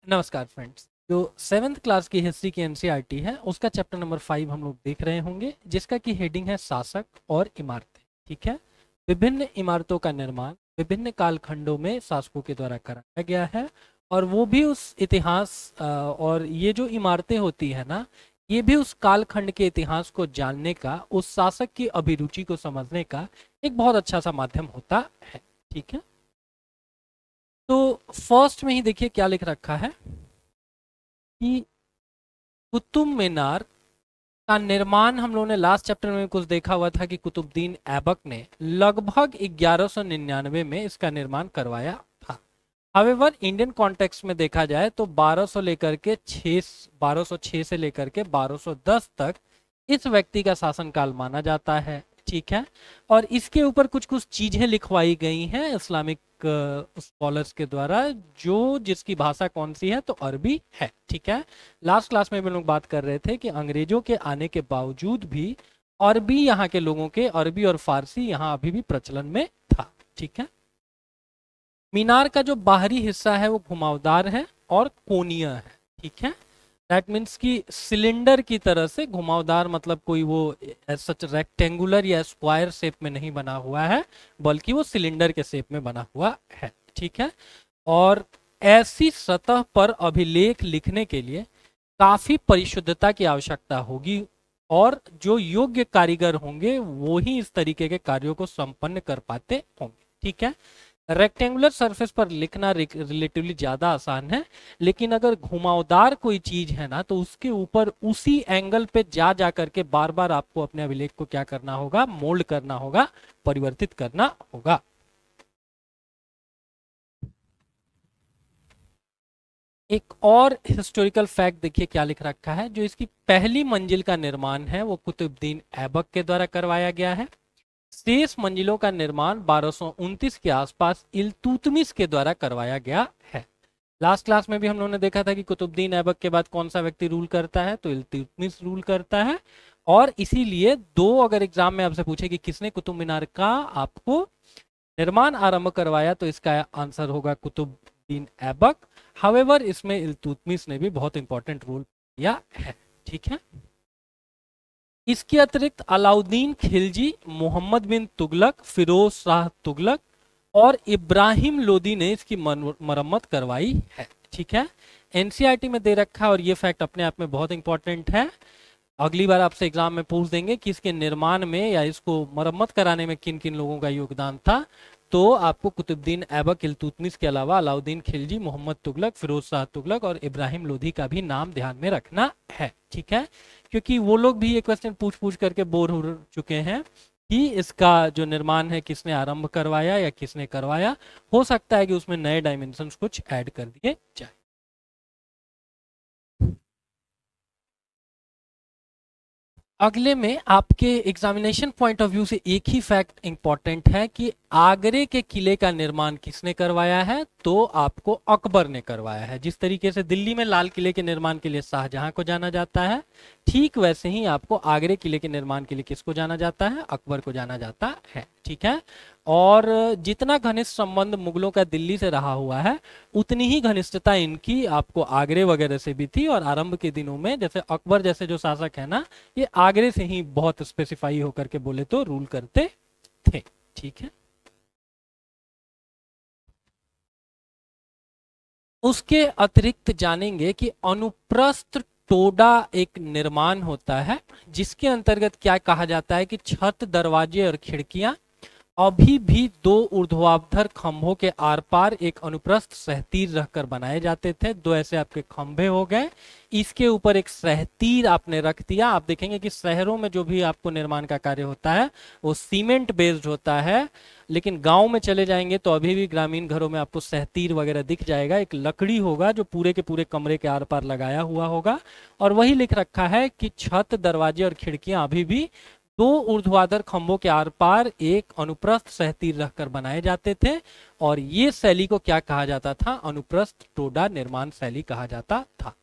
नमस्कार फ्रेंड्स। जो seventh class की हिस्ट्री की एनसीईआरटी है उसका चैप्टर नंबर 5 हम लोग देख रहे होंगे, जिसका की हेडिंग है शासक और इमारतें। ठीक है। विभिन्न इमारतों का निर्माण विभिन्न कालखंडों में शासकों के द्वारा कराया गया है, और वो भी उस इतिहास और ये जो इमारतें होती है ना, ये भी उस कालखंड के इतिहास को जानने का, उस शासक की अभिरुचि को समझने का एक बहुत अच्छा सा माध्यम होता है। ठीक है। तो फर्स्ट में ही देखिए क्या लिख रखा है कि कुतुब मीनार का निर्माण हम लोगों ने लास्ट चैप्टर में कुछ देखा हुआ था कि कुतुबुद्दीन ऐबक ने लगभग 1199 में इसका निर्माण करवाया था। हावेवर इंडियन कॉन्टेक्स्ट में देखा जाए तो 1206 से लेकर के 1210 तक इस व्यक्ति का शासनकाल माना जाता है। ठीक है। और इसके ऊपर कुछ कुछ चीजें लिखवाई गई हैं इस्लामिक स्कॉलर्स के द्वारा, जो जिसकी भाषा कौन सी है, तो अरबी है। ठीक है। लास्ट क्लास में भी लोग बात कर रहे थे कि अंग्रेजों के आने के बावजूद भी अरबी, यहाँ के लोगों के अरबी और फारसी यहाँ अभी भी प्रचलन में था। ठीक है। मीनार का जो बाहरी हिस्सा है वो घुमावदार है और कोणीय है। ठीक है। दैट मीन्स कि सिलेंडर की तरह से घुमावदार, मतलब कोई वो सच रेक्टेंगुलर या स्क्वायर शेप में नहीं बना हुआ है, बल्कि वो सिलेंडर के शेप में बना हुआ है। ठीक है। और ऐसी सतह पर अभिलेख लिखने के लिए काफी परिशुद्धता की आवश्यकता होगी, और जो योग्य कारीगर होंगे वो ही इस तरीके के कार्यों को संपन्न कर पाते होंगे। ठीक है। रेक्टेंगुलर सरफेस पर लिखना रिलेटिवली ज्यादा आसान है, लेकिन अगर घुमावदार कोई चीज है ना, तो उसके ऊपर उसी एंगल पे जा जा करके बार बार आपको अपने अभिलेख को क्या करना होगा, मोल्ड करना होगा, परिवर्तित करना होगा। एक और हिस्टोरिकल फैक्ट देखिए क्या लिख रखा है। जो इसकी पहली मंजिल का निर्माण है वो कुतुबुद्दीन ऐबक के द्वारा करवाया गया है। शेष मंजिलों का निर्माण 1229 के आसपास इल्तुतमिश के द्वारा करवाया गया है। लास्ट क्लास में भी हम लोगों ने देखा था कि कुतुबुद्दीन ऐबक के बाद कौन सा व्यक्ति रूल करता है, तो इल्तुतमिश रूल करता है। और इसीलिए दो अगर एग्जाम में आपसे पूछे कि किसने कुतुब मीनार का आपको निर्माण आरंभ करवाया, तो इसका आंसर होगा कुतुबुद्दीन ऐबक। हावेवर इसमें इल्तुतमिश ने भी बहुत इंपॉर्टेंट रोल किया है। ठीक है। इसके अतिरिक्त अलाउद्दीन खिलजी, मोहम्मद बिन तुगलक, फिरोज शाह तुगलक और इब्राहिम लोदी ने इसकी मरम्मत करवाई है। ठीक है। एनसीईआरटी में दे रखा है, और ये फैक्ट अपने आप में बहुत इंपॉर्टेंट है। अगली बार आपसे एग्जाम में पूछ देंगे कि इसके निर्माण में या इसको मरम्मत कराने में किन किन लोगों का योगदान था, तो आपको कुतुबुद्दीन ऐबक, इल्तुतमिश के अलावा अलाउद्दीन खिलजी, मोहम्मद तुगलक, फिरोज शाह तुगलक और इब्राहिम लोधी का भी नाम ध्यान में रखना है। ठीक है। क्योंकि वो लोग भी ये क्वेश्चन पूछ पूछ करके बोर हो चुके हैं कि इसका जो निर्माण है किसने आरंभ करवाया या किसने करवाया। हो सकता है कि उसमें नए डायमेंशंस कुछ ऐड कर दिए जाए। अगले में आपके एग्जामिनेशन पॉइंट ऑफ व्यू से एक ही फैक्ट इंपॉर्टेंट है कि आगरे के किले का निर्माण किसने करवाया है, तो आपको अकबर ने करवाया है। जिस तरीके से दिल्ली में लाल किले के निर्माण के लिए शाहजहां को जाना जाता है, ठीक वैसे ही आपको आगरे किले के निर्माण के लिए किसको जाना जाता है, अकबर को जाना जाता है। ठीक है। और जितना घनिष्ठ संबंध मुगलों का दिल्ली से रहा हुआ है, उतनी ही घनिष्ठता इनकी आपको आगरे वगैरह से भी थी। और आरंभ के दिनों में जैसे अकबर जैसे जो शासक है ना, ये आगरे से ही बहुत स्पेसिफाई होकर के बोले तो रूल करते थे। ठीक है। उसके अतिरिक्त जानेंगे कि अनुप्रस्थ टोडा एक निर्माण होता है, जिसके अंतर्गत क्या कहा जाता है कि छत, दरवाजे और खिड़कियां अभी भी दो ऊर्ध्वाधर खंभों के आर पार एक अनुप्रस्थ सहतीर रखकर बनाए जाते थे। दो ऐसे आपके खंभे हो गए, इसके ऊपर एक सहतीर आपने रख दिया। आप देखेंगे कि शहरों में जो भी आपको निर्माण का कार्य होता है वो सीमेंट बेस्ड होता है, लेकिन गांव में चले जाएंगे तो अभी भी ग्रामीण घरों में आपको सहतीर वगैरह दिख जाएगा। एक लकड़ी होगा जो पूरे के पूरे कमरे के आर पार लगाया हुआ होगा, और वही लिख रखा है कि छत, दरवाजे और खिड़कियां अभी भी दो ऊर्ध्वाधर खंभों के आर पार एक अनुप्रस्थ सहतीर रखकर बनाए जाते थे। और ये शैली को क्या कहा जाता था, अनुप्रस्थ टोडा निर्माण शैली कहा जाता था।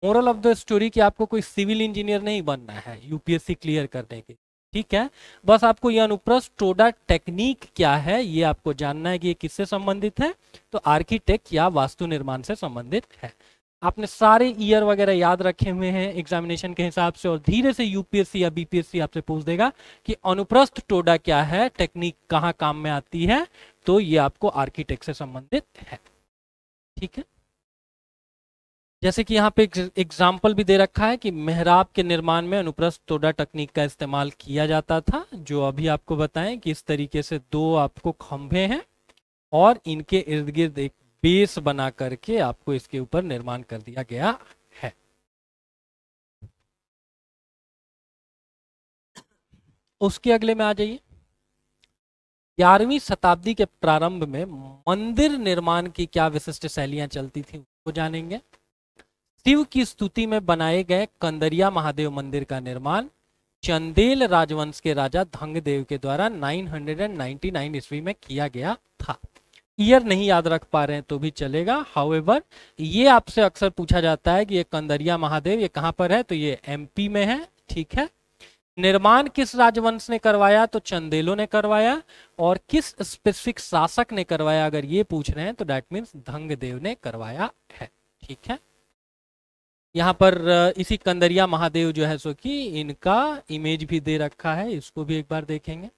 मोरल ऑफ द स्टोरी कि आपको कोई सिविल इंजीनियर नहीं बनना है यूपीएससी क्लियर करने के। ठीक है। बस आपको यह अनुप्रस्थ टोडा टेक्निक क्या है ये आपको जानना है कि ये किससे संबंधित है, तो आर्किटेक्ट या वास्तु निर्माण से संबंधित है। आपने सारे ईयर वगैरह याद रखे हुए हैं एग्जामिनेशन के हिसाब से, और धीरे से यूपीएससी या बीपीएससी आपसे पूछ देगा कि अनुप्रस्थ टोडा क्या है, टेक्निक कहाँ काम में आती है, तो ये आपको आर्किटेक्ट से संबंधित है। ठीक है, जैसे कि यहाँ पे एग्जाम्पल भी दे रखा है कि मेहराब के निर्माण में अनुप्रस्थ टोडा तकनीक का इस्तेमाल किया जाता था, जो अभी आपको बताएं कि इस तरीके से दो आपको खंभे हैं और इनके इर्द गिर्द एक बेस बना करके आपको इसके ऊपर निर्माण कर दिया गया है। उसके अगले में आ जाइए। 11वीं शताब्दी के प्रारंभ में मंदिर निर्माण की क्या विशिष्ट शैलियां चलती थी वो जानेंगे। शिव की स्तुति में बनाए गए कंदरिया महादेव मंदिर का निर्माण चंदेल राजवंश के राजा धंगदेव के द्वारा 999 ईस्वी में किया गया था। ईयर नहीं याद रख पा रहे हैं तो भी चलेगा, हाउएवर ये आपसे अक्सर पूछा जाता है कि ये कंदरिया महादेव ये कहां पर है, तो ये एमपी में है। ठीक है, निर्माण किस राजवंश ने करवाया, तो चंदेलों ने करवाया। और किस स्पेसिफिक शासक ने करवाया अगर ये पूछ रहे हैं तो दैट मीन्स धंगदेव ने करवाया है। ठीक है, यहाँ पर इसी कंदरिया महादेव जो है सो कि इनका इमेज भी दे रखा है, इसको भी एक बार देखेंगे।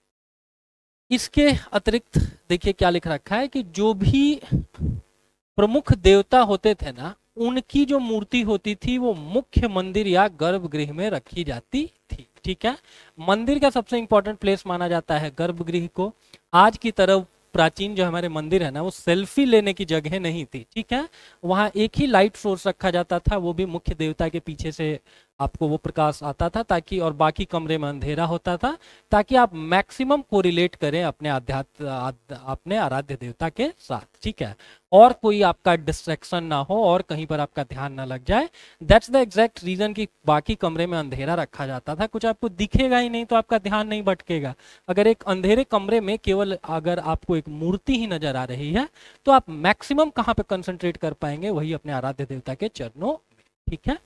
इसके अतिरिक्त देखिए क्या लिख रखा है कि जो भी प्रमुख देवता होते थे ना, उनकी जो मूर्ति होती थी वो मुख्य मंदिर या गर्भगृह में रखी जाती थी। ठीक है, मंदिर का सबसे इंपॉर्टेंट प्लेस माना जाता है गर्भगृह को। आज की तरफ प्राचीन जो हमारे मंदिर है ना, वो सेल्फी लेने की जगह नहीं थी। ठीक है, वहां एक ही लाइट सोर्स रखा जाता था, वो भी मुख्य देवता के पीछे से आपको वो प्रकाश आता था, ताकि, और बाकी कमरे में अंधेरा होता था, ताकि आप मैक्सिमम कोरिलेट करें अपने अपने आराध्य देवता के साथ। ठीक है, और कोई आपका डिस्ट्रैक्शन ना हो और कहीं पर आपका ध्यान ना लग जाए। दैट्स द एग्जैक्ट रीजन कि बाकी कमरे में अंधेरा रखा जाता था, कुछ आपको दिखेगा ही नहीं तो आपका ध्यान नहीं भटकेगा। अगर एक अंधेरे कमरे में केवल अगर आपको एक मूर्ति ही नजर आ रही है तो आप मैक्सिमम कहां पे कंसंट्रेट कर पाएंगे, वही अपने आराध्य देवता के चरणों में। ठीक है,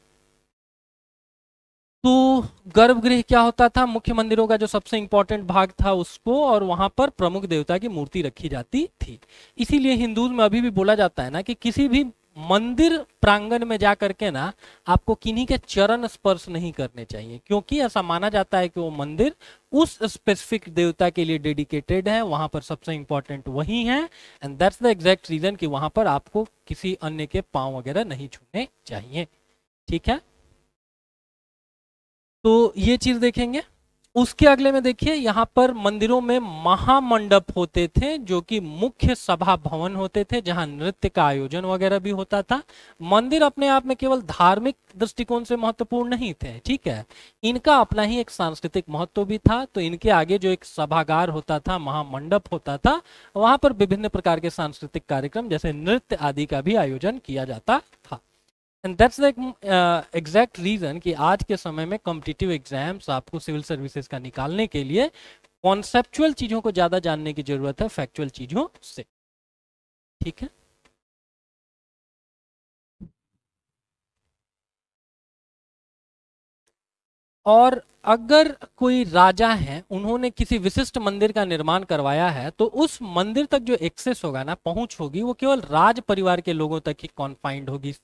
तो गर्भगृह क्या होता था, मुख्य मंदिरों का जो सबसे इंपॉर्टेंट भाग था उसको, और वहां पर प्रमुख देवता की मूर्ति रखी जाती थी। इसीलिए हिंदू में अभी भी बोला जाता है ना कि किसी भी मंदिर प्रांगण में जा करके ना आपको किन्हीं के चरण स्पर्श नहीं करने चाहिए, क्योंकि ऐसा माना जाता है कि वो मंदिर उस स्पेसिफिक देवता के लिए डेडिकेटेड है, वहां पर सबसे इंपॉर्टेंट वही है। And that's the exact reason कि वहां पर आपको किसी अन्य के पांव वगैरह नहीं छूने चाहिए। ठीक है, तो ये चीज देखेंगे। उसके अगले में देखिए, यहाँ पर मंदिरों में महामंडप होते थे, जो कि मुख्य सभा भवन होते थे, जहां नृत्य का आयोजन वगैरह भी होता था। मंदिर अपने आप में केवल धार्मिक दृष्टिकोण से महत्वपूर्ण नहीं थे। ठीक है, इनका अपना ही एक सांस्कृतिक महत्व भी था। तो इनके आगे जो एक सभागार होता था, महामंडप होता था, वहां पर विभिन्न प्रकार के सांस्कृतिक कार्यक्रम जैसे नृत्य आदि का भी आयोजन किया जाता था। And that's the exact reason कि आज के समय में कॉम्पिटिटिव एग्जाम्स आपको सिविल सर्विसेज का निकालने के लिए कॉन्सेप्चुअल चीजों को ज्यादा जानने की जरूरत है फैक्चुअल चीजों से। ठीक है, और अगर कोई राजा है, उन्होंने किसी विशिष्ट मंदिर का निर्माण करवाया है, तो उस मंदिर तक जो एक्सेस होगा ना, पहुंच होगी, वो केवल राज परिवार के लोगों तक ही कॉन्फाइंड होगी।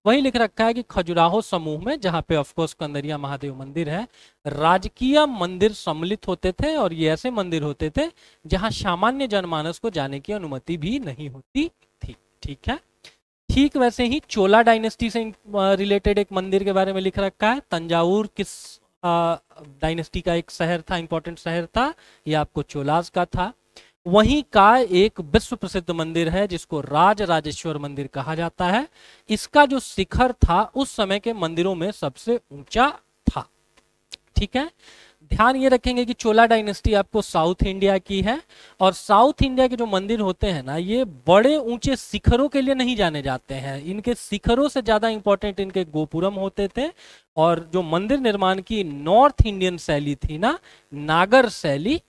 वही लिख रखा है कि खजुराहो समूह में, जहां पे ऑफकोर्स कंदरिया महादेव मंदिर है, राजकीय मंदिर सम्मिलित होते थे, और ये ऐसे मंदिर होते थे जहां सामान्य जनमानस को जाने की अनुमति भी नहीं होती थी। ठीक है, ठीक वैसे ही चोला डायनेस्टी से रिलेटेड एक मंदिर के बारे में लिख रखा है। तंजावुर किस डायनेस्टी का एक शहर था, इंपॉर्टेंट शहर था, ये आपको चोलास का था। वहीं का एक विश्व प्रसिद्ध मंदिर है जिसको राज राजेश्वर मंदिर कहा जाता है। इसका जो शिखर था उस समय के मंदिरों में सबसे ऊंचा था। ठीक है, ध्यान ये रखेंगे कि चोला डायनेस्टी आपको साउथ इंडिया की है, और साउथ इंडिया के जो मंदिर होते हैं ना, ये बड़े ऊंचे शिखरों के लिए नहीं जाने जाते हैं, इनके शिखरों से ज्यादा इंपॉर्टेंट इनके गोपुरम होते थे। और जो मंदिर निर्माण की नॉर्थ इंडियन शैली थी ना, नागर शैली,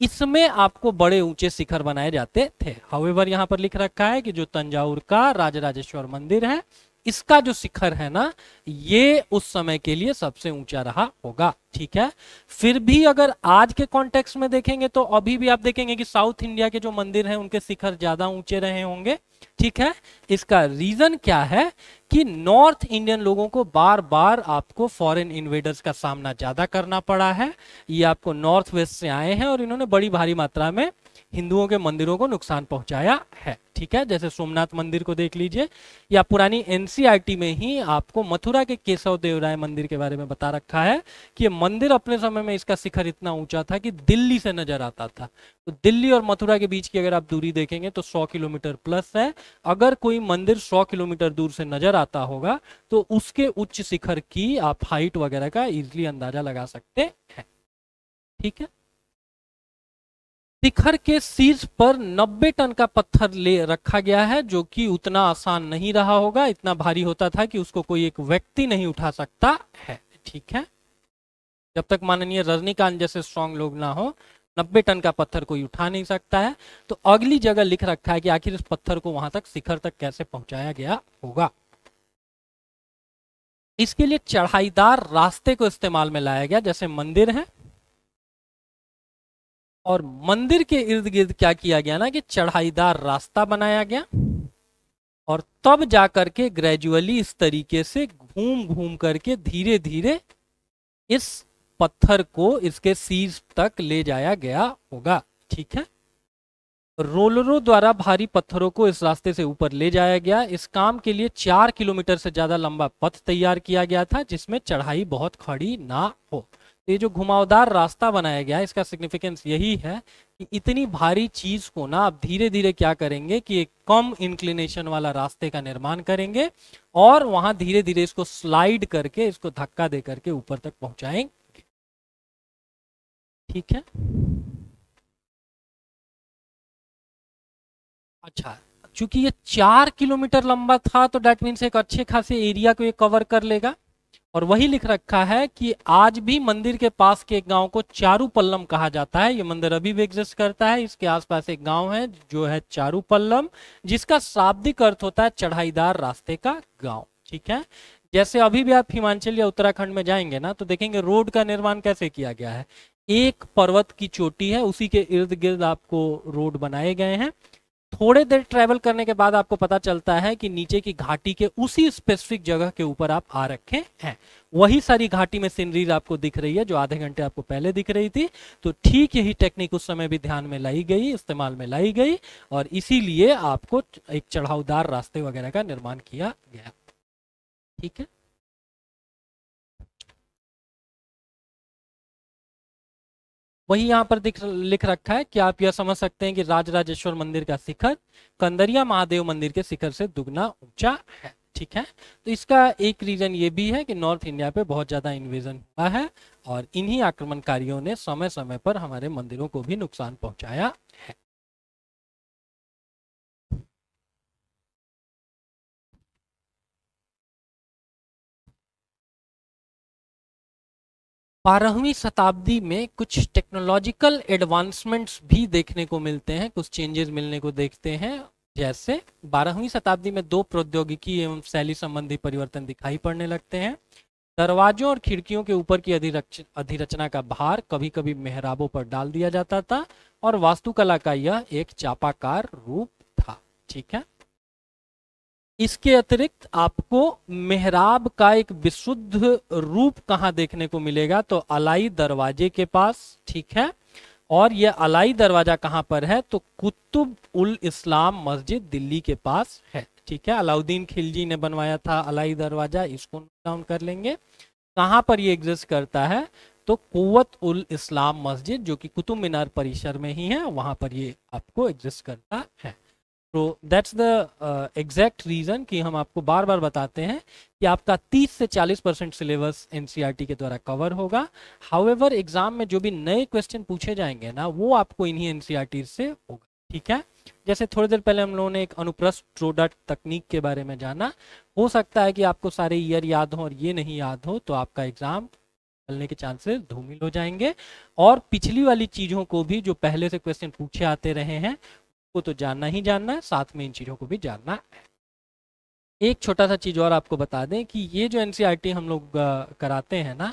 इसमें आपको बड़े ऊंचे शिखर बनाए जाते थे। हाउएवर यहाँ पर लिख रखा है कि जो तंजावुर का राजराजेश्वर मंदिर है इसका जो शिखर है ना, ये उस समय के लिए सबसे ऊंचा रहा होगा। ठीक है, फिर भी अगर आज के कॉन्टेक्स्ट में देखेंगे तो अभी भी आप देखेंगे कि साउथ इंडिया के जो मंदिर हैं उनके शिखर ज्यादा ऊंचे रहे होंगे। ठीक है, इसका रीजन क्या है कि नॉर्थ इंडियन लोगों को बार बार आपको फॉरेन इन्वेडर्स का सामना ज्यादा करना पड़ा है। ये आपको नॉर्थ वेस्ट से आए हैं और इन्होंने बड़ी भारी मात्रा में हिंदुओं के मंदिरों को नुकसान पहुंचाया है। ठीक है, जैसे सोमनाथ मंदिर को देख लीजिए, या पुरानी एनसीईआरटी में ही आपको मथुरा के केशव देव राय मंदिर के बारे में बता रखा है कि ये मंदिर अपने समय में इसका शिखर इतना ऊंचा था कि दिल्ली से नजर आता था। तो दिल्ली और मथुरा के बीच की अगर आप दूरी देखेंगे तो 100 किलोमीटर प्लस है। अगर कोई मंदिर 100 किलोमीटर दूर से नजर आता होगा तो उसके उच्च शिखर की आप हाइट वगैरह का इजिली अंदाजा लगा सकते हैं। ठीक है, शिखर के शीर्ष पर 90 टन का पत्थर ले रखा गया है, जो कि उतना आसान नहीं रहा होगा। इतना भारी होता था कि उसको कोई एक व्यक्ति नहीं उठा सकता है। ठीक है, जब तक माननीय रजनीकांत जैसे स्ट्रांग लोग ना हो, 90 टन का पत्थर कोई उठा नहीं सकता है। तो अगली जगह लिख रखा है कि आखिर इस पत्थर को वहां तक, शिखर तक कैसे पहुंचाया गया होगा। इसके लिए चढ़ाईदार रास्ते को इस्तेमाल में लाया गया। जैसे मंदिर है और मंदिर के इर्द गिर्द क्या किया गया ना कि चढ़ाईदार रास्ता बनाया गया, और तब जाकर के ग्रेजुअली इस तरीके से घूम घूम करके धीरे धीरे इस पत्थर को इसके शीर्ष तक ले जाया गया होगा। ठीक है, रोलरों द्वारा भारी पत्थरों को इस रास्ते से ऊपर ले जाया गया। इस काम के लिए 4 किलोमीटर से ज्यादा लंबा पथ तैयार किया गया था, जिसमें चढ़ाई बहुत खड़ी ना हो। तो ये जो घुमावदार रास्ता बनाया गया है, इसका सिग्निफिकेंस यही है कि इतनी भारी चीज को ना आप धीरे धीरे क्या करेंगे कि एक कम इंक्लिनेशन वाला रास्ते का निर्माण करेंगे और वहां धीरे धीरे इसको स्लाइड करके, इसको धक्का दे करके ऊपर तक पहुंचाएंगे। ठीक है, अच्छा, चूंकि ये 4 किलोमीटर लंबा था तो डेट मीन्स एक अच्छे खासे एरिया को ये कवर कर लेगा। और वही लिख रखा है कि आज भी मंदिर के पास के एक गांव को चारूपल्लम कहा जाता है। ये मंदिर अभी भी एग्जिस्ट करता है। इसके आसपास एक गांव है जो है चारूपल्लम, जिसका शाब्दिक अर्थ होता है चढ़ाईदार रास्ते का गांव। ठीक है, जैसे अभी भी आप हिमाचल या उत्तराखंड में जाएंगे ना तो देखेंगे रोड का निर्माण कैसे किया गया है। एक पर्वत की चोटी है, उसी के इर्द गिर्द आपको रोड बनाए गए हैं। थोड़े देर ट्रेवल करने के बाद आपको पता चलता है कि नीचे की घाटी के उसी स्पेसिफिक जगह के ऊपर आप आ रखे हैं। वही सारी घाटी में सीनरीज आपको दिख रही है जो आधे घंटे आपको पहले दिख रही थी। तो ठीक यही टेक्निक उस समय भी ध्यान में लाई गई, इस्तेमाल में लाई गई, और इसीलिए आपको एक चढ़ावदार रास्ते वगैरह का निर्माण किया गया। ठीक है, वही यहाँ पर लिख रखा है कि आप यह समझ सकते हैं कि राजराजेश्वर मंदिर का शिखर कंदरिया महादेव मंदिर के शिखर से दुगना ऊंचा है। ठीक है, तो इसका एक रीजन ये भी है कि नॉर्थ इंडिया पे बहुत ज्यादा इन्वेजन हुआ है और इन्हीं आक्रमणकारियों ने समय समय पर हमारे मंदिरों को भी नुकसान पहुंचाया है। 12वीं शताब्दी में कुछ टेक्नोलॉजिकल एडवांसमेंट्स भी देखने को मिलते हैं, कुछ चेंजेस मिलने को देखते हैं। जैसे 12वीं शताब्दी में 2 प्रौद्योगिकी एवं शैली संबंधी परिवर्तन दिखाई पड़ने लगते हैं। दरवाजों और खिड़कियों के ऊपर की अधिरचना का भार कभी कभी मेहराबों पर डाल दिया जाता था और वास्तुकला का यह एक चापाकार रूप था। ठीक है, इसके अतिरिक्त आपको मेहराब का एक विशुद्ध रूप कहाँ देखने को मिलेगा तो अलाई दरवाजे के पास। ठीक है, और यह अलाई दरवाजा कहाँ पर है तो कुतुब उल इस्लाम मस्जिद दिल्ली के पास है। ठीक है, अलाउद्दीन खिलजी ने बनवाया था अलाई दरवाजा, इसको नोट डाउन कर लेंगे। कहाँ पर ये एग्जिस्ट करता है तो कुव्वत उल इस्लाम मस्जिद जो कि कुतुब मीनार परिसर में ही है, वहां पर ये आपको एग्जिस्ट करता है। तो दैट्स द एग्जैक्ट रीजन कि हम आपको बार बार बताते हैं कि आपका 30 से 40% सिलेबस एनसीईआरटी के द्वारा कवर होगा। हाउएवर एग्जाम में जो भी नए क्वेश्चन पूछे जाएंगे ना वो आपको इन्हीं एनसीईआरटी से होगा। ठीक है, जैसे थोड़ी देर पहले हम लोगों ने एक अनुप्रस्थ ट्रोडट तकनीक के बारे में जाना। हो सकता है कि आपको सारे ईयर याद हो और ये नहीं याद हो तो आपका एग्जाम चलने के चांसेस धूमिल हो जाएंगे। और पिछली वाली चीजों को भी जो पहले से क्वेश्चन पूछे आते रहे हैं को तो जानना ही जानना है, साथ में इन चीजों को भी जानना है। एक छोटा सा चीज और आपको बता दें कि ये जो एनसीईआरटी हम लोग कराते हैं ना,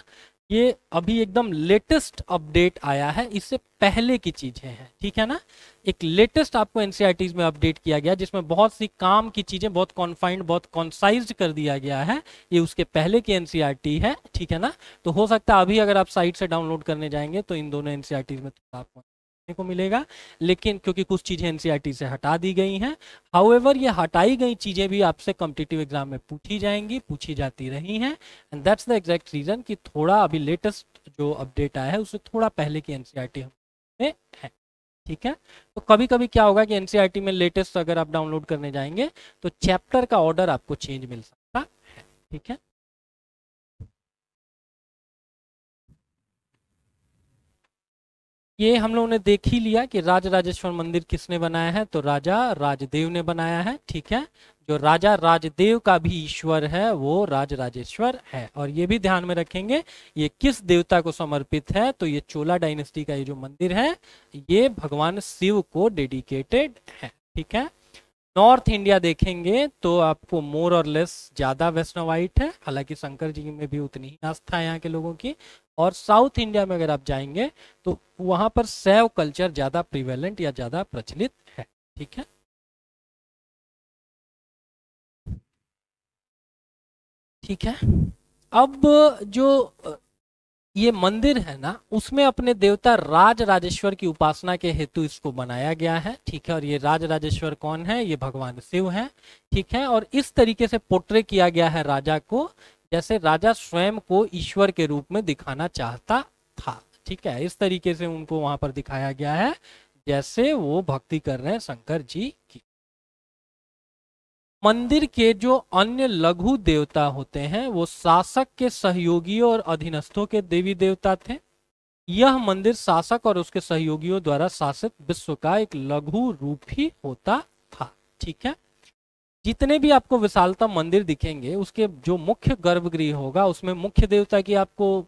ये अभी एकदम लेटेस्ट अपडेट आया है, इससे पहले की चीजें हैं, ठीक है ना। एक लेटेस्ट आपको एनसीईआरटीज में अपडेट किया गया जिसमें बहुत सी काम की चीजें बहुत कॉन्फाइंड, बहुत कॉन्साइज्ड कर दिया गया है। ये उसके पहले की एनसीईआरटी है, ठीक है ना। तो हो सकता है अभी अगर आप साइट से डाउनलोड करने जाएंगे तो इन दोनों एनसीईआरटीज में थोड़ा आपको को मिलेगा, लेकिन क्योंकि कुछ चीजें एनसीईआरटी से हटा दी गई हैं। हाउएवर ये हटाई गई चीजें भी आपसे कॉम्पिटिटिव एग्जाम में पूछी जाएंगी, पूछी जाती रही हैं, and that's the exact reason कि थोड़ा अभी लेटेस्ट जो अपडेट आया है उससे थोड़ा पहले की एनसीईआरटी में है, ठीक है। तो कभी कभी क्या होगा कि एनसीईआरटी में लेटेस्ट अगर आप डाउनलोड करने जाएंगे तो चैप्टर का ऑर्डर आपको चेंज मिल सकता है, ठीक है। ये हम लोगों ने देख ही लिया कि राजराजेश्वर मंदिर किसने बनाया है, तो राजा राजदेव ने बनाया है, ठीक है। जो राजा राजदेव का भी ईश्वर है वो राजराजेश्वर है। और ये भी ध्यान में रखेंगे ये किस देवता को समर्पित है, तो ये चोला डायनेस्टी का ये जो मंदिर है ये भगवान शिव को डेडिकेटेड है, ठीक है। नॉर्थ इंडिया देखेंगे तो आपको मोर और लेस ज्यादा वैष्णवाइट है, हालांकि शंकर जी में भी उतनी ही आस्था है यहाँ के लोगों की। और साउथ इंडिया में अगर आप जाएंगे तो वहां पर शैव कल्चर ज्यादा प्रिवेलेंट या ज्यादा प्रचलित है, ठीक है। ठीक है, अब जो ये मंदिर है ना उसमें अपने देवता राज राजेश्वर की उपासना के हेतु इसको बनाया गया है, ठीक है। और ये राज राजेश्वर कौन है, ये भगवान शिव है, ठीक है। और इस तरीके से पोर्ट्रे किया गया है राजा को जैसे राजा स्वयं को ईश्वर के रूप में दिखाना चाहता था, ठीक है। इस तरीके से उनको वहां पर दिखाया गया है जैसे वो भक्ति कर रहे हैं शंकर जी की। मंदिर के जो अन्य लघु देवता होते हैं वो शासक के सहयोगियों और अधीनस्थों के देवी देवता थे। यह मंदिर शासक और उसके सहयोगियों द्वारा शासित विश्व का एक लघु रूप ही होता था, ठीक है। जितने भी आपको विशालतम मंदिर दिखेंगे उसके जो मुख्य गर्भगृह होगा उसमें मुख्य देवता की आपको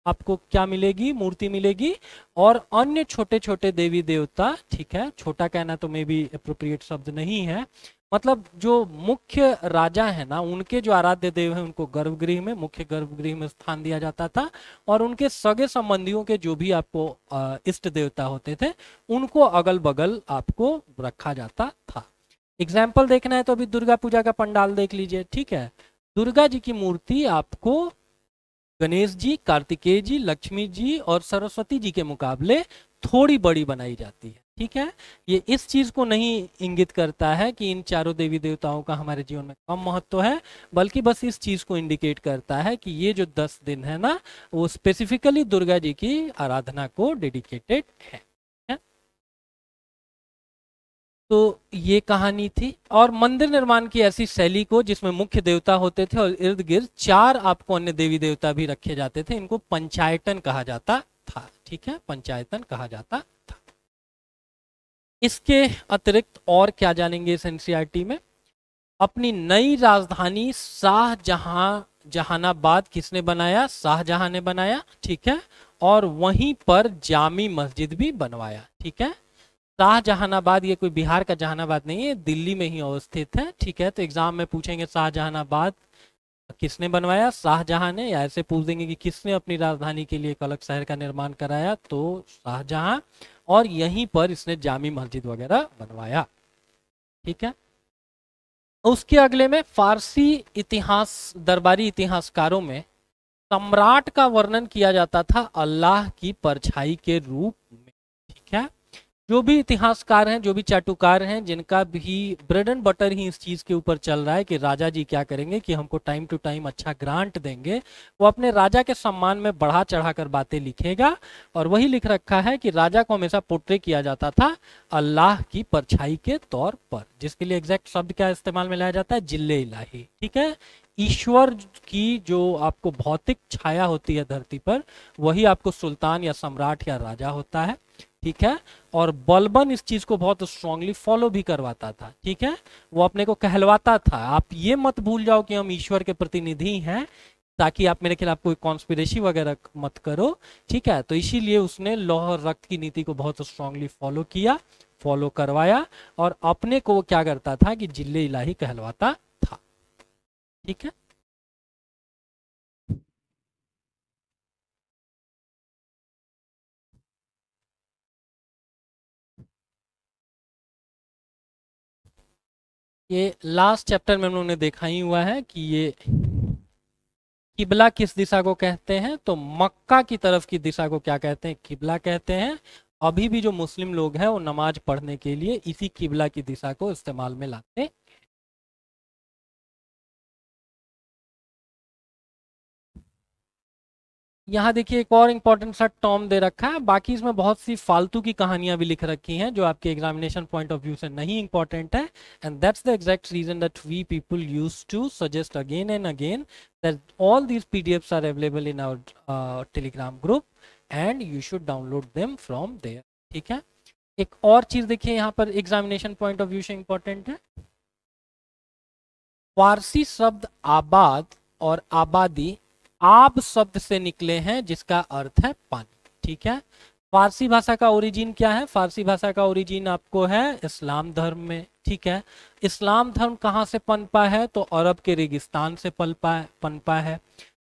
आपको क्या मिलेगी, मूर्ति मिलेगी। और अन्य छोटे छोटे देवी देवता, ठीक है, छोटा कहना तो मे भी अप्रोप्रिएट शब्द नहीं है, मतलब जो मुख्य राजा है ना उनके जो आराध्य देव हैं उनको गर्भगृह में, मुख्य गर्भगृह में स्थान दिया जाता था। और उनके सगे संबंधियों के जो भी आपको इष्ट देवता होते थे उनको अगल बगल आपको रखा जाता था। एग्जाम्पल देखना है तो अभी दुर्गा पूजा का पंडाल देख लीजिए, ठीक है। दुर्गा जी की मूर्ति आपको गणेश जी, कार्तिकेय जी, लक्ष्मी जी और सरस्वती जी के मुकाबले थोड़ी बड़ी बनाई जाती है, ठीक है। ये इस चीज को नहीं इंगित करता है कि इन चारों देवी देवताओं का हमारे जीवन में कम महत्व है, बल्कि बस इस चीज को इंडिकेट करता है कि ये जो 10 दिन है ना वो स्पेसिफिकली दुर्गा जी की आराधना को डेडिकेटेड है। तो ये कहानी थी। और मंदिर निर्माण की ऐसी शैली को जिसमें मुख्य देवता होते थे और इर्द गिर्द 4 आपको अन्य देवी देवता भी रखे जाते थे, इनको पंचायतन कहा जाता था, ठीक है, पंचायतन कहा जाता था। इसके अतिरिक्त और क्या जानेंगे इस एनसीईआरटी में, अपनी नई राजधानी शाहजहां जहानाबाद किसने बनाया, शाहजहां ने बनाया, ठीक है। और वहीं पर जामी मस्जिद भी बनवाया, ठीक है। शाहजहानाबाद ये कोई बिहार का जहानाबाद नहीं है, दिल्ली में ही अवस्थित है, ठीक है। तो एग्जाम में पूछेंगे शाहजहानाबाद किसने बनवाया, शाहजहां ने, या ऐसे पूछ देंगे कि किसने अपनी राजधानी के लिए एक अलग शहर का निर्माण कराया, तो शाहजहां। और यहीं पर इसने जामी मस्जिद वगैरह बनवाया, ठीक है। उसके अगले में फारसी इतिहास, दरबारी इतिहासकारों में सम्राट का वर्णन किया जाता था अल्लाह की परछाई के रूप में, ठीक है। जो भी इतिहासकार हैं, जो भी चाटुकार हैं, जिनका भी ब्रेड एंड बटर ही इस चीज के ऊपर चल रहा है कि राजा जी क्या करेंगे कि हमको टाइम टू टाइम अच्छा ग्रांट देंगे, वो अपने राजा के सम्मान में बढ़ा चढ़ाकर बातें लिखेगा। और वही लिख रखा है कि राजा को हमेशा पोर्ट्रे किया जाता था अल्लाह की परछाई के तौर पर, जिसके लिए एग्जैक्ट शब्द क्या इस्तेमाल में लाया जाता है, जिल्ले इलाही, ठीक है। ईश्वर की जो आपको भौतिक छाया होती है धरती पर वही आपको सुल्तान या सम्राट या राजा होता है, ठीक है। और बलबन इस चीज को बहुत स्ट्रांगली फॉलो भी करवाता था, ठीक है। वो अपने को कहलवाता था आप ये मत भूल जाओ कि हम ईश्वर के प्रतिनिधि हैं, ताकि आप मेरे खिलाफ कोई कॉन्स्पिरेसी वगैरह मत करो, ठीक है। तो इसीलिए उसने लौह और रक्त की नीति को बहुत स्ट्रांगली फॉलो किया, फॉलो करवाया, और अपने को वो क्या करता था कि जिल्ले इलाही कहलवाता था। ठीक है। ये लास्ट चैप्टर में हम लोगों ने देखा ही हुआ है कि ये किबला किस दिशा को कहते हैं, तो मक्का की तरफ की दिशा को क्या कहते हैं, किबला कहते हैं। अभी भी जो मुस्लिम लोग हैं वो नमाज पढ़ने के लिए इसी किबला की दिशा को इस्तेमाल में लाते। यहाँ देखिए एक और इम्पोर्टेंट सा टर्म दे रखा है, बाकी इसमें बहुत सी फालतू की कहानियां भी लिख रखी हैं जो आपके एग्जामिनेशन पॉइंट ऑफ व्यू से नहीं इंपॉर्टेंट है। And that's the exact reason that we people use to suggest again and again that all these PDFs are available in our Telegram group and you should download them from there. ठीक है। एक और चीज देखिए यहाँ पर examination point of view से important है, फारसी शब्द आबाद और आबादी आब शब्द से निकले हैं जिसका अर्थ है पानी। ठीक है। फारसी भाषा का ओरिजिन क्या है, फारसी भाषा का ओरिजिन आपको है इस्लाम धर्म में। ठीक है। इस्लाम धर्म कहाँ से पनपा है, तो अरब के रेगिस्तान से पनपा है।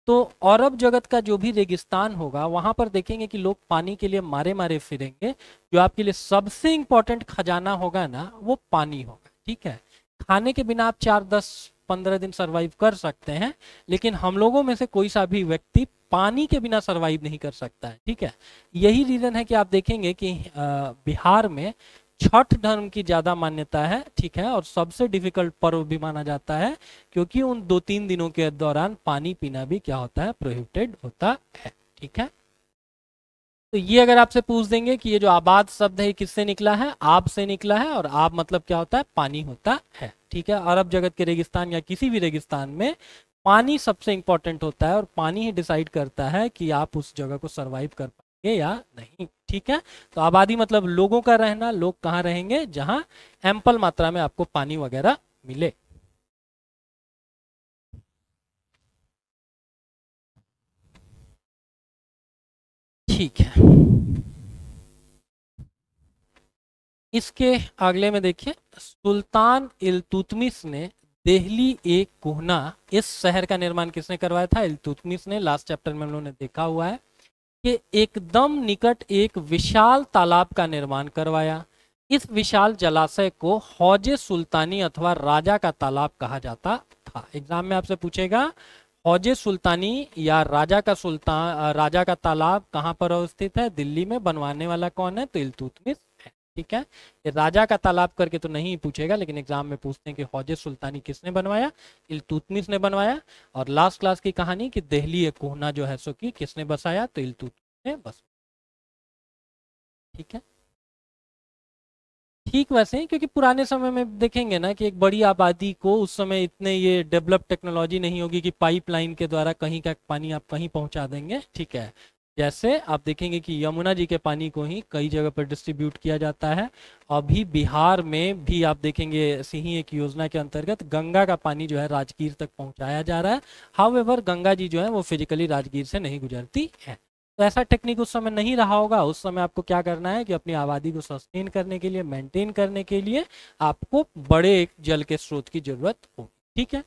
तो अरब जगत का जो भी रेगिस्तान होगा वहां पर देखेंगे कि लोग पानी के लिए मारे मारे फिरेंगे। जो आपके लिए सबसे इंपॉर्टेंट खजाना होगा ना वो पानी होगा। ठीक है। खाने के बिना आप 4, 10, 15 दिन सरवाइव कर सकते हैं, लेकिन हम लोगों में से कोई सा भी व्यक्ति पानी के बिना सरवाइव नहीं कर सकता है। ठीक है। यही रीजन है कि आप देखेंगे कि बिहार में छठ धर्म की ज्यादा मान्यता है। ठीक है। और सबसे डिफिकल्ट पर्व भी माना जाता है क्योंकि उन 2-3 दिनों के दौरान पानी पीना भी क्या होता है, प्रोहिबिटेड होता है। ठीक है। तो ये अगर आपसे पूछ देंगे कि ये जो आबाद शब्द है ये किससे निकला है, आब से निकला है, और आब मतलब क्या होता है, पानी होता है। ठीक है। अरब जगत के रेगिस्तान या किसी भी रेगिस्तान में पानी सबसे इंपॉर्टेंट होता है और पानी ही डिसाइड करता है कि आप उस जगह को सरवाइव कर पाएंगे या नहीं। ठीक है। तो आबादी मतलब लोगों का रहना, लोग कहाँ रहेंगे, जहाँ एम्पल मात्रा में आपको पानी वगैरह मिले। ठीक है। इसके अगले में देखिए, सुल्तान इल्तुतमिश ने दिल्ली एक कोहना, इस शहर का निर्माण किसने करवाया था, इल्तुतमिश ने। लास्ट चैप्टर में हम लोगों ने देखा हुआ है कि एकदम निकट एक विशाल तालाब का निर्माण करवाया। इस विशाल जलाशय को हौजे सुल्तानी अथवा राजा का तालाब कहा जाता था। एग्जाम में आपसे पूछेगा हौजे सुल्तानी या राजा का सुल्तान, राजा का तालाब कहाँ पर अवस्थित है, दिल्ली में। बनवाने वाला कौन है, तो इल्तुतमिश है। ठीक है। ये राजा का तालाब करके तो नहीं पूछेगा, लेकिन एग्जाम में पूछते हैं कि हौजे सुल्तानी किसने बनवाया, इल्तुतमिश ने बनवाया। और लास्ट क्लास की कहानी कि दिल्ली एक कोहना जो है सो की किसने बसाया, तो इल्तुतमिश ने बस। ठीक है। ठीक वैसे ही, क्योंकि पुराने समय में देखेंगे ना कि एक बड़ी आबादी को उस समय इतने ये डेवलप टेक्नोलॉजी नहीं होगी कि पाइपलाइन के द्वारा कहीं का पानी आप कहीं पहुंचा देंगे। ठीक है। जैसे आप देखेंगे कि यमुना जी के पानी को ही कई जगह पर डिस्ट्रीब्यूट किया जाता है। अभी बिहार में भी आप देखेंगे ऐसी ही एक योजना के अंतर्गत गंगा का पानी जो है राजगीर तक पहुंचाया जा रहा है। हाउएवर गंगा जी जो है वो फिजिकली राजगीर से नहीं गुजरती है। तो ऐसा टेक्निक उस समय नहीं रहा होगा। उस समय आपको क्या करना है कि अपनी आबादी को सस्टेन करने के लिए, मेंटेन करने के लिए आपको बड़े एक जल के स्रोत की जरूरत होगी। ठीक है।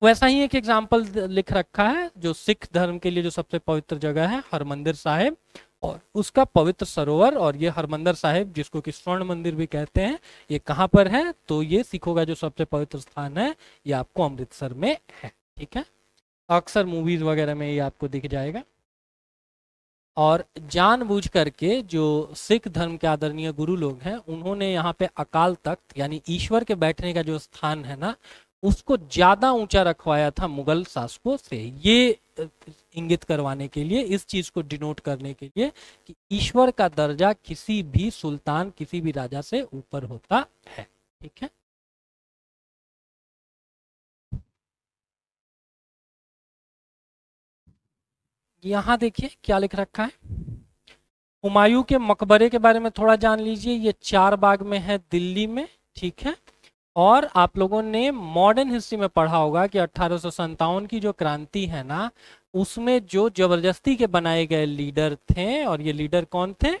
वैसा ही एक एग्जाम्पल लिख रखा है जो सिख धर्म के लिए जो सबसे पवित्र जगह है हरमंदिर साहिब, और उसका पवित्र सरोवर। और ये हरमंदिर साहिब जिसको कि स्वर्ण मंदिर भी कहते हैं, ये कहाँ पर है, तो ये सिखों का जो सबसे पवित्र स्थान है ये आपको अमृतसर में है। ठीक है। अक्सर मूवीज वगैरह में ये आपको दिख जाएगा। और जानबूझ करके जो सिख धर्म के आदरणीय गुरु लोग हैं उन्होंने यहाँ पे अकाल तख्त यानी ईश्वर के बैठने का जो स्थान है ना उसको ज्यादा ऊंचा रखवाया था मुगल शासकों से। ये इंगित करवाने के लिए, इस चीज को डिनोट करने के लिए कि ईश्वर का दर्जा किसी भी सुल्तान, किसी भी राजा से ऊपर होता है। ठीक है। यहाँ देखिए क्या लिख रखा है, हुमायूं के मकबरे के बारे में थोड़ा जान लीजिए। ये 4 बाग में है दिल्ली में। ठीक है। और आप लोगों ने मॉडर्न हिस्ट्री में पढ़ा होगा कि 1857 की जो क्रांति है ना उसमें जो जबरदस्ती के बनाए गए लीडर थे, और ये लीडर कौन थे,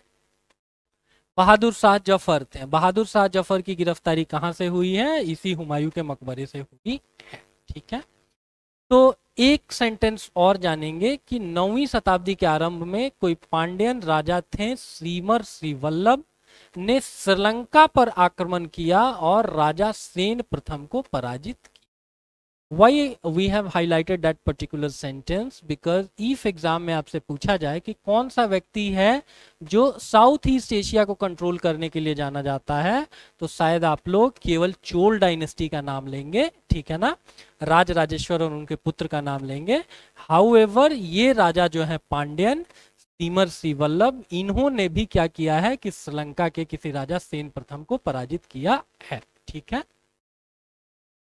बहादुर शाह जफर थे। बहादुर शाह जफर की गिरफ्तारी कहाँ से हुई है, इसी हुमायूं के मकबरे से हुई है। ठीक है। तो एक सेंटेंस और जानेंगे कि 9वीं शताब्दी के आरंभ में कोई पांड्यन राजा थे श्रीमर श्रीवल्लभ ने श्रीलंका पर आक्रमण किया और राजा सेन प्रथम को पराजित किया। Why we have highlighted that particular sentence? Because if exam में आपसे पूछा जाए कि कौन सा व्यक्ति है जो साउथ ईस्ट एशिया को कंट्रोल करने के लिए जाना जाता है, तो शायद आप लोग केवल चोल डायनेस्टी का नाम लेंगे, ठीक है ना, राज राजेश्वर और उनके पुत्र का नाम लेंगे। हाउएवर ये राजा जो है पांड्यन श्रीमर श्रीवल्लभ, इन्होंने भी क्या किया है कि श्रीलंका के किसी राजा सेन प्रथम को पराजित किया है, ठीक है।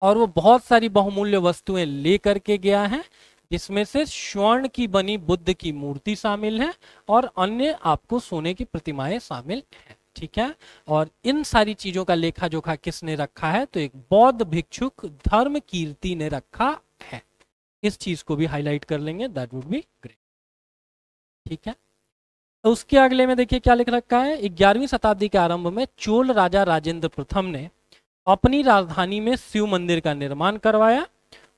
और वो बहुत सारी बहुमूल्य वस्तुएं लेकर के गया है, जिसमें से स्वर्ण की बनी बुद्ध की मूर्ति शामिल है और अन्य आपको सोने की प्रतिमाएं शामिल हैं, ठीक है। और इन सारी चीजों का लेखा जोखा किसने रखा है, तो एक बौद्ध भिक्षुक धर्म कीर्ति ने रखा है। इस चीज को भी हाईलाइट कर लेंगे, दैट वुड बी ग्रेट, ठीक है। तो उसके अगले में देखिए क्या लिख रखा है, 11वीं शताब्दी के आरंभ में चोल राजा राजेंद्र प्रथम ने अपनी राजधानी में शिव मंदिर का निर्माण करवाया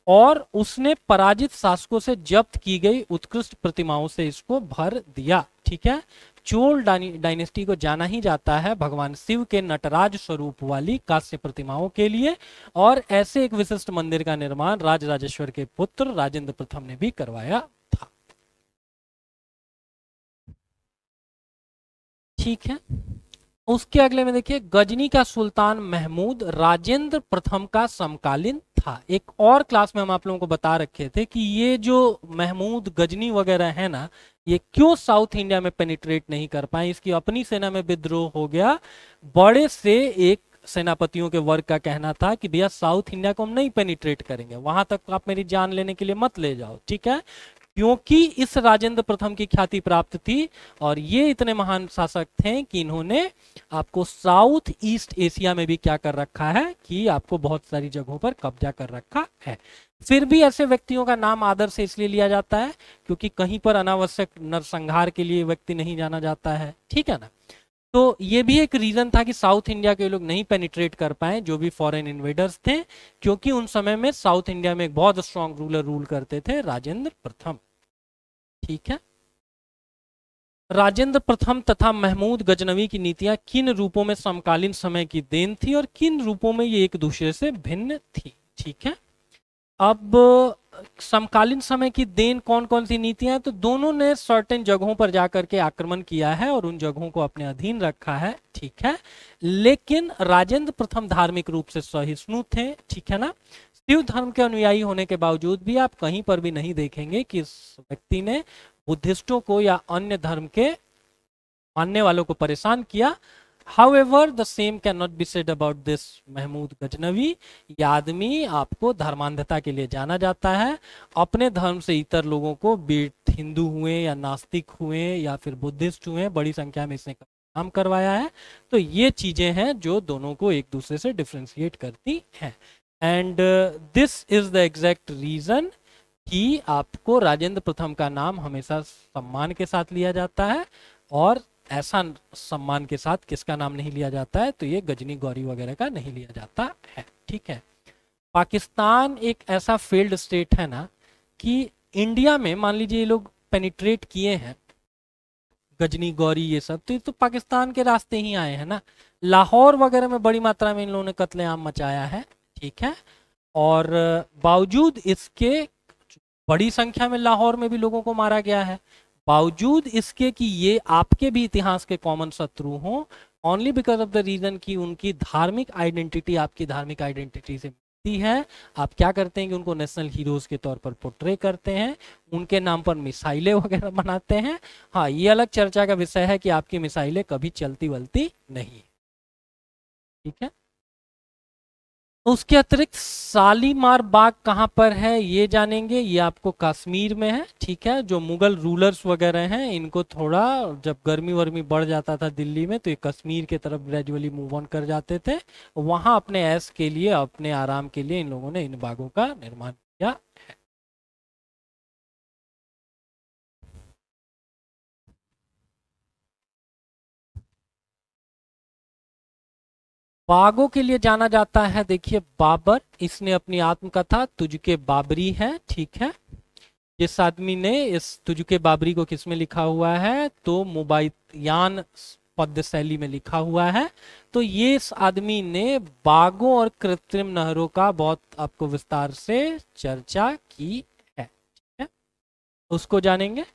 और उसने पराजित शासकों से जब्त की गई उत्कृष्ट प्रतिमाओं से इसको भर दिया, ठीक है। चोल डायनेस्टी को जाना ही जाता है भगवान शिव के नटराज स्वरूप वाली कांस्य प्रतिमाओं के लिए, और ऐसे एक विशिष्ट मंदिर का निर्माण राजराजेश्वर के पुत्र राजेंद्र प्रथम ने भी करवाया था, ठीक है। उसके अगले में देखिए, गजनी का सुल्तान महमूद राजेंद्र प्रथम का समकालीन था। एक और क्लास में हम आप लोगों को बता रखे थे कि ये जो महमूद गजनी वगैरह है ना, ये क्यों साउथ इंडिया में पेनिट्रेट नहीं कर पाए, इसकी अपनी सेना में विद्रोह हो गया। बड़े से एक सेनापतियों के वर्ग का कहना था कि भैया साउथ इंडिया को हम नहीं पेनिट्रेट करेंगे, वहां तक आप मेरी जान लेने के लिए मत ले जाओ, ठीक है, क्योंकि इस राजेंद्र प्रथम की ख्याति प्राप्त थी और ये इतने महान शासक थे कि इन्होंने आपको साउथ ईस्ट एशिया में भी क्या कर रखा है कि आपको बहुत सारी जगहों पर कब्जा कर रखा है। फिर भी ऐसे व्यक्तियों का नाम आदर से इसलिए लिया जाता है क्योंकि कहीं पर अनावश्यक नरसंहार के लिए व्यक्ति नहीं जाना जाता है, ठीक है ना। तो ये भी एक रीजन था कि साउथ इंडिया के लोग नहीं पेनिट्रेट कर पाए, जो भी फॉरेन इन्वेडर्स थे, क्योंकि उन समय में साउथ इंडिया में एक बहुत स्ट्रॉन्ग रूलर रूल करते थे, राजेंद्र प्रथम, ठीक है। राजेंद्र प्रथम तथा महमूद गजनवी की नीतियां किन रूपों में समकालीन समय की देन थी और किन रूपों में ये एक दूसरे से भिन्न थी, ठीक है। अब समकालीन समय की देन कौन कौन सी नीतियां हैं, तो दोनों ने सर्टेन जगहों पर जाकर के आक्रमण किया है और उन जगहों को अपने अधीन रखा है, ठीक है। लेकिन राजेंद्र प्रथम धार्मिक रूप से सहिष्णु थे, ठीक है ना। शिव धर्म के अनुयायी होने के बावजूद भी आप कहीं पर भी नहीं देखेंगे कि इस व्यक्ति ने बुद्धिस्टों को या अन्य धर्म के मानने वालों को परेशान किया। However, the same cannot be said about this Mahmood Ghaznavi. ये आदमी आपको धर्मांधता के लिए जाना जाता है, अपने धर्म से इतर लोगों को, हिंदू हुए या नास्तिक हुए या फिर बुद्धिस्ट हुए, बड़ी संख्या में इसने काम करवाया है। तो ये चीजें हैं जो दोनों को एक दूसरे से डिफ्रेंशिएट करती हैं। And this is the exact reason कि आपको राजेंद्र प्रथम का नाम हमेशा सम्मान के साथ लिया जाता है और ऐसा सम्मान के साथ किसका नाम नहीं लिया जाता है, तो ये गजनी गौरी वगैरह का नहीं लिया जाता है, ठीक है। पाकिस्तान एक ऐसा फेल्ड स्टेट है ना कि इंडिया में मान लीजिए ये लोग पेनिट्रेट किए हैं गजनी गौरी ये सब, तो ये तो पाकिस्तान के रास्ते ही आए हैं ना। लाहौर वगैरह में बड़ी मात्रा में इन लोगों ने कत्लेआम मचाया है, ठीक है। और बावजूद इसके बड़ी संख्या में लाहौर में भी लोगों को मारा गया है, बावजूद इसके कि ये आपके भी इतिहास के कॉमन शत्रु हों, only because of the reason कि उनकी धार्मिक आइडेंटिटी आपकी धार्मिक आइडेंटिटी से मिलती है, आप क्या करते हैं कि उनको नेशनल हीरोज के तौर पर पोर्ट्रे करते हैं, उनके नाम पर मिसाइलें वगैरह बनाते हैं। हाँ, ये अलग चर्चा का विषय है कि आपकी मिसाइलें कभी चलती वलती नहीं, ठीक है। उसके अतिरिक्त शालीमार बाग कहाँ पर है ये जानेंगे, ये आपको कश्मीर में है, ठीक है। जो मुगल रूलर्स वगैरह हैं इनको थोड़ा जब गर्मी वर्मी बढ़ जाता था दिल्ली में, तो ये कश्मीर के तरफ ग्रेजुअली मूव ऑन कर जाते थे, वहां अपने ऐश के लिए, अपने आराम के लिए इन लोगों ने इन बागों का निर्माण किया। बागों के लिए जाना जाता है, देखिए बाबर, इसने अपनी आत्मकथा तुझके बाबरी है, ठीक है। जिस आदमी ने इस तुझके बाबरी को किसमें लिखा हुआ है, तो मुबाययान पद्य शैली में लिखा हुआ है। तो ये इस आदमी ने बागों और कृत्रिम नहरों का बहुत आपको विस्तार से चर्चा की है, ठीक है, उसको जानेंगे।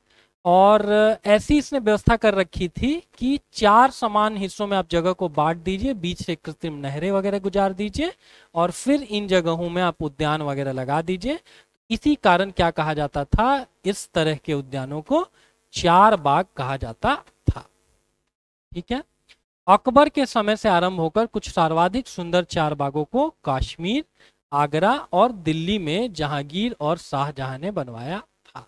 और ऐसी इसने व्यवस्था कर रखी थी कि 4 समान हिस्सों में आप जगह को बांट दीजिए, बीच से कृत्रिम नहरें वगैरह गुजार दीजिए, और फिर इन जगहों में आप उद्यान वगैरह लगा दीजिए। इसी कारण क्या कहा जाता था, इस तरह के उद्यानों को 4 बाग कहा जाता था, ठीक है। अकबर के समय से आरंभ होकर कुछ सर्वाधिक सुंदर 4 बागों को कश्मीर, आगरा और दिल्ली में जहांगीर और शाहजहां ने बनवाया था।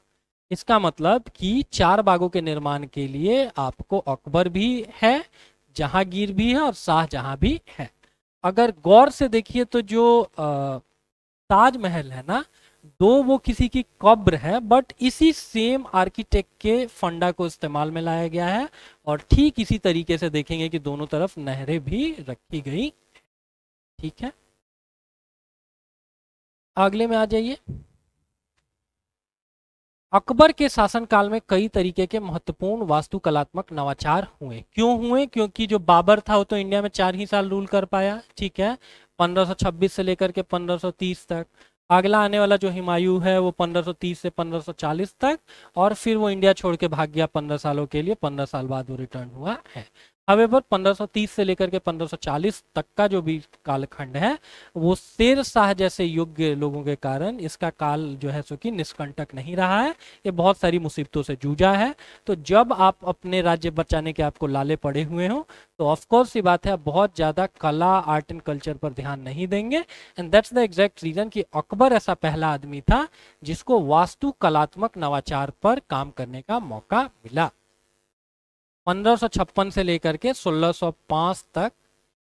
इसका मतलब कि 4 बागों के निर्माण के लिए आपको अकबर भी है, जहांगीर भी है और शाहजहां भी है। अगर गौर से देखिए तो जो ताजमहल है ना, दो वो किसी की कब्र है, बट इसी सेम आर्किटेक्ट के फंडा को इस्तेमाल में लाया गया है, और ठीक इसी तरीके से देखेंगे कि दोनों तरफ नहरें भी रखी गई, ठीक है। अगले में आ जाइए। अकबर के शासनकाल में कई तरीके के महत्वपूर्ण वास्तुकलात्मक नवाचार हुए। क्यों हुए? क्योंकि जो बाबर था वो तो इंडिया में 4 ही साल रूल कर पाया, ठीक है, 1526 से लेकर के 1530 तक। अगला आने वाला जो हुमायूं है वो 1530 से 1540 तक, और फिर वो इंडिया छोड़ के भाग गया 15 सालों के लिए, 15 साल बाद वो रिटर्न हुआ है। हवेवर 1530 से लेकर के 1540 तक का जो भी कालखंड है, वो शेर शाह जैसे योग्य लोगों के कारण इसका काल जो है सो कि निष्कंटक नहीं रहा है, ये बहुत सारी मुसीबतों से जूझा है। तो जब आप अपने राज्य बचाने के आपको लाले पड़े हुए हो, तो ऑफकोर्स ये बात है, आप बहुत ज़्यादा कला, आर्ट एंड कल्चर पर ध्यान नहीं देंगे। And that's the exact reason कि अकबर ऐसा पहला आदमी था जिसको वास्तु कलात्मक नवाचार पर काम करने का मौका मिला। 1556 से लेकर के 1605 तक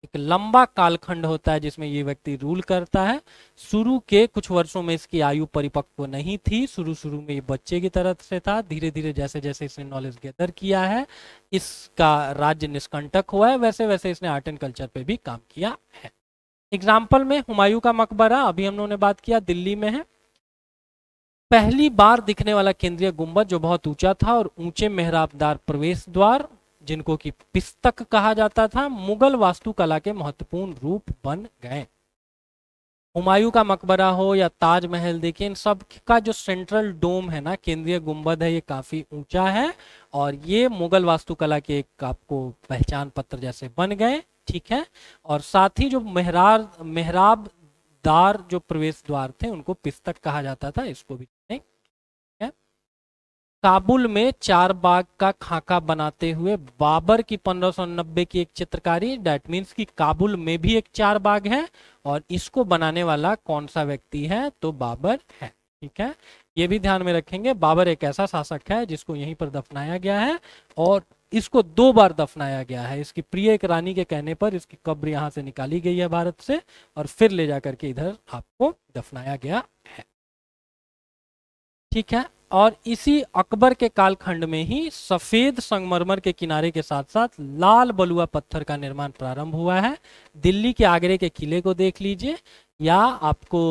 एक लंबा कालखंड होता है जिसमें ये व्यक्ति रूल करता है। शुरू के कुछ वर्षों में इसकी आयु परिपक्व नहीं थी, शुरू में ये बच्चे की तरह से था। धीरे धीरे जैसे जैसे इसने नॉलेज गैदर किया है, इसका राज्य निष्कंटक हुआ है, वैसे वैसे इसने आर्ट एंड कल्चर पे भी काम किया है। एग्जाम्पल में हुमायूं का मकबरा, अभी हम लोगों ने बात किया, दिल्ली में है। पहली बार दिखने वाला केंद्रीय गुंबद जो बहुत ऊंचा था, और ऊंचे मेहराबदार प्रवेश द्वार जिनको कि पिस्तक कहा जाता था, मुगल वास्तुकला के महत्वपूर्ण रूप बन गए। हुमायूं का मकबरा हो या ताजमहल, देखिए इन सब का जो सेंट्रल डोम है ना, केंद्रीय गुंबद है, ये काफी ऊंचा है, और ये मुगल वास्तुकला के एक आपको पहचान पत्र जैसे बन गए, ठीक है। और साथ ही जो मेहराबदार जो प्रवेश द्वार थे उनको पिस्तक कहा जाता था, इसको भी काबुल में 4 बाग का खाका बनाते हुए बाबर की 1590 की एक चित्रकारी, दैट मीन्स कि काबुल में भी एक 4 बाग है, और इसको बनाने वाला कौन सा व्यक्ति है, तो बाबर है, ठीक है। ये भी ध्यान में रखेंगे, बाबर एक ऐसा शासक है जिसको यहीं पर दफनाया गया है, और इसको 2 बार दफनाया गया है। इसकी प्रिय एक रानी के कहने पर इसकी कब्र यहाँ से निकाली गई है भारत से, और फिर ले जाकर के इधर आपको दफनाया गया है, ठीक है। और इसी अकबर के कालखंड में ही सफेद संगमरमर के किनारे के साथ साथ लाल बलुआ पत्थर का निर्माण प्रारंभ हुआ है। दिल्ली के आगरे के किले को देख लीजिए, या आपको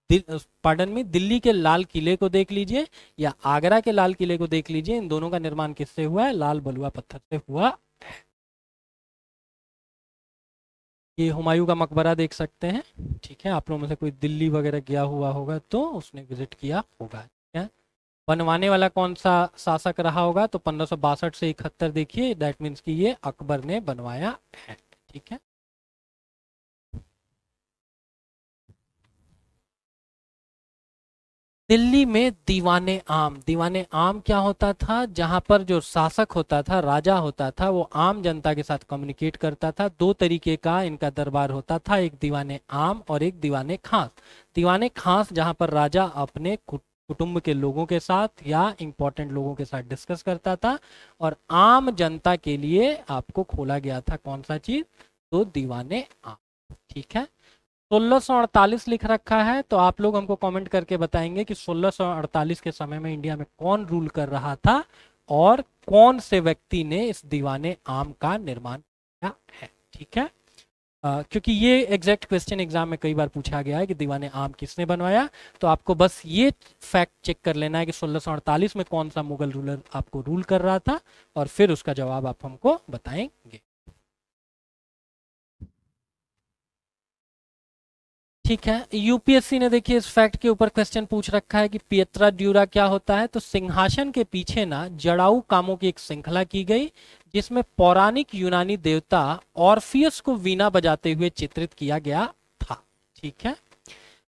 पार्डन में दिल्ली के लाल किले को देख लीजिए, या आगरा के लाल किले को देख लीजिए, इन दोनों का निर्माण किससे हुआ है, लाल बलुआ पत्थर से हुआ। ये हुमायूं का मकबरा देख सकते हैं, ठीक है। आप लोगों में से कोई दिल्ली वगैरह गया हुआ होगा तो उसने विजिट किया होगा, ठीक है। बनवाने वाला कौन सा शासक रहा होगा, तो 1562 से 71 देखिए, दैट मीन्स कि ये अकबर ने बनवाया है, ठीक है। दिल्ली में दीवाने आम क्या होता था, जहां पर जो शासक होता था, राजा होता था, वो आम जनता के साथ कम्युनिकेट करता था। 2 तरीके का इनका दरबार होता था, एक दीवाने आम और एक दीवाने खास। दीवाने खास जहां पर राजा अपने कुटुंब के लोगों के साथ या इंपॉर्टेंट लोगों के साथ डिस्कस करता था, और आम जनता के लिए आपको खोला गया था कौन सा चीज, तो दीवाने आम, ठीक है। 1648 लिख रखा है, तो आप लोग हमको कमेंट करके बताएंगे कि 1648 के समय में इंडिया में कौन रूल कर रहा था, और कौन से व्यक्ति ने इस दीवाने आम का निर्माण किया है, ठीक है। क्योंकि ये एग्जैक्ट क्वेश्चन एग्जाम में कई बार पूछा गया है कि दीवाने आम किसने बनवाया। तो आपको बस ये फैक्ट चेक कर लेना है कि 1648 में कौन सा मुगल रूलर आपको रूल कर रहा था, और फिर उसका जवाब आप हमको बताएंगे। ठीक है, यूपीएससी ने देखिए इस फैक्ट के ऊपर क्वेश्चन पूछ रखा है कि पियत्रा ड्यूरा क्या होता है। तो सिंहासन के पीछे ना जड़ाऊ कामों की एक श्रृंखला की गई, जिसमें पौराणिक यूनानी देवता ऑर्फियस को वीणा बजाते हुए चित्रित किया गया था। ठीक है,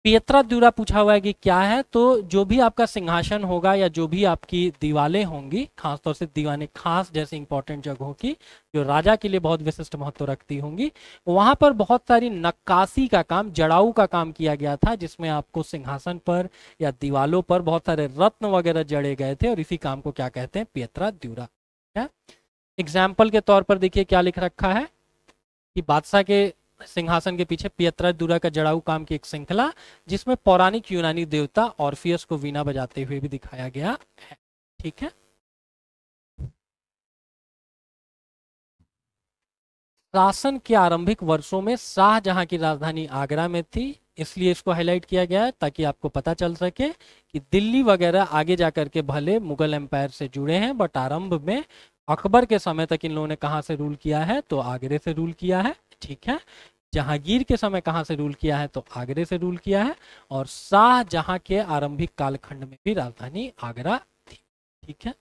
पियत्रा ड्यूरा पूछा हुआ है कि क्या है। तो जो भी आपका सिंहासन होगा या जो भी आपकी दीवारें होंगी, खासतौर से दीवारें खास जैसे इंपॉर्टेंट जगहों की जो राजा के लिए बहुत विशिष्ट महत्व रखती होंगी, वहां पर बहुत सारी नक्काशी का काम, जड़ाऊ का काम किया गया था, जिसमें आपको सिंहासन पर या दीवालों पर बहुत सारे रत्न वगैरह जड़े गए थे, और इसी काम को क्या कहते हैं, पियत्रा ड्यूरा। एग्जाम्पल के तौर पर देखिए क्या लिख रखा है कि बादशाह के सिंहासन के पीछे पियत्रा ड्यूरा का जड़ाऊ काम की एक श्रृंखला, जिसमें पौराणिक यूनानी देवता ऑर्फियस को वीणा बजाते हुए भी दिखाया गया है। ठीक है, शासन के आरंभिक वर्षों में शाहजहां की राजधानी आगरा में थी, इसलिए इसको हाईलाइट किया गया है ताकि आपको पता चल सके कि दिल्ली वगैरह आगे जाकर के भले मुगल एम्पायर से जुड़े हैं, बट आरंभ में अकबर के समय तक इन लोगों ने कहाँ से रूल किया है, तो आगरे से रूल किया है। ठीक है, जहांगीर के समय कहाँ से रूल किया है, तो आगरे से रूल किया है, और शाहजहां के आरंभिक कालखंड में भी राजधानी आगरा थी। ठीक है,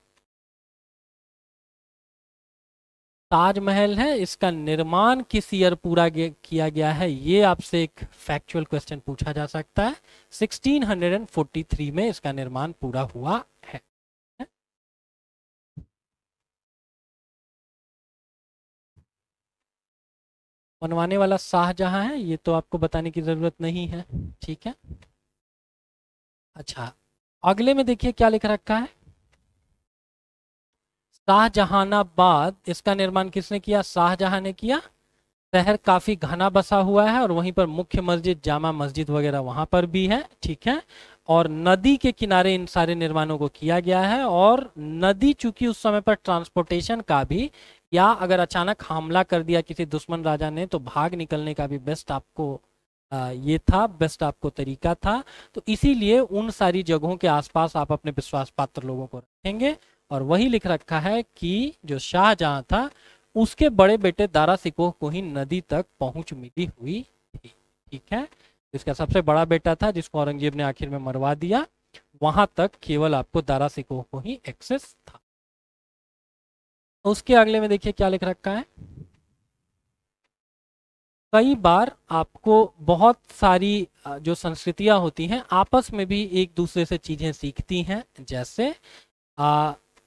ताजमहल है, इसका निर्माण किस ईयर पूरा किया गया है, ये आपसे एक फैक्चुअल क्वेश्चन पूछा जा सकता है। 1643 में इसका निर्माण पूरा हुआ है। बनवाने वाला शाहजहां है, ये तो आपको बताने की जरूरत नहीं है। ठीक है, अच्छा अगले में देखिए क्या लिख रखा है, शाहजहानाबाद, इसका निर्माण किसने किया, शाहजहां ने किया। शहर काफी घना बसा हुआ है, और वहीं पर मुख्य मस्जिद, जामा मस्जिद वगैरह वहां पर भी है। ठीक है, और नदी के किनारे इन सारे निर्माणों को किया गया है, और नदी चूंकि उस समय पर ट्रांसपोर्टेशन का भी, या अगर अचानक हमला कर दिया किसी दुश्मन राजा ने तो भाग निकलने का भी बेस्ट आपको ये था, बेस्ट आपको तरीका था। तो इसीलिए उन सारी जगहों के आसपास आप अपने विश्वास पात्र लोगों को रखेंगे, और वही लिख रखा है कि जो शाहजहां था उसके बड़े बेटे दारा सिकोह को ही नदी तक पहुंच मिली हुई थी। ठीक है, इसका सबसे बड़ा बेटा था जिसको औरंगजेब ने आखिर में मरवा दिया, वहां तक केवल आपको दारा सिकोह को ही एक्सेस था। उसके अगले में देखिए क्या लिख रखा है, कई बार आपको बहुत सारी जो संस्कृतियां होती हैं आपस में भी एक दूसरे से चीजें सीखती हैं। जैसे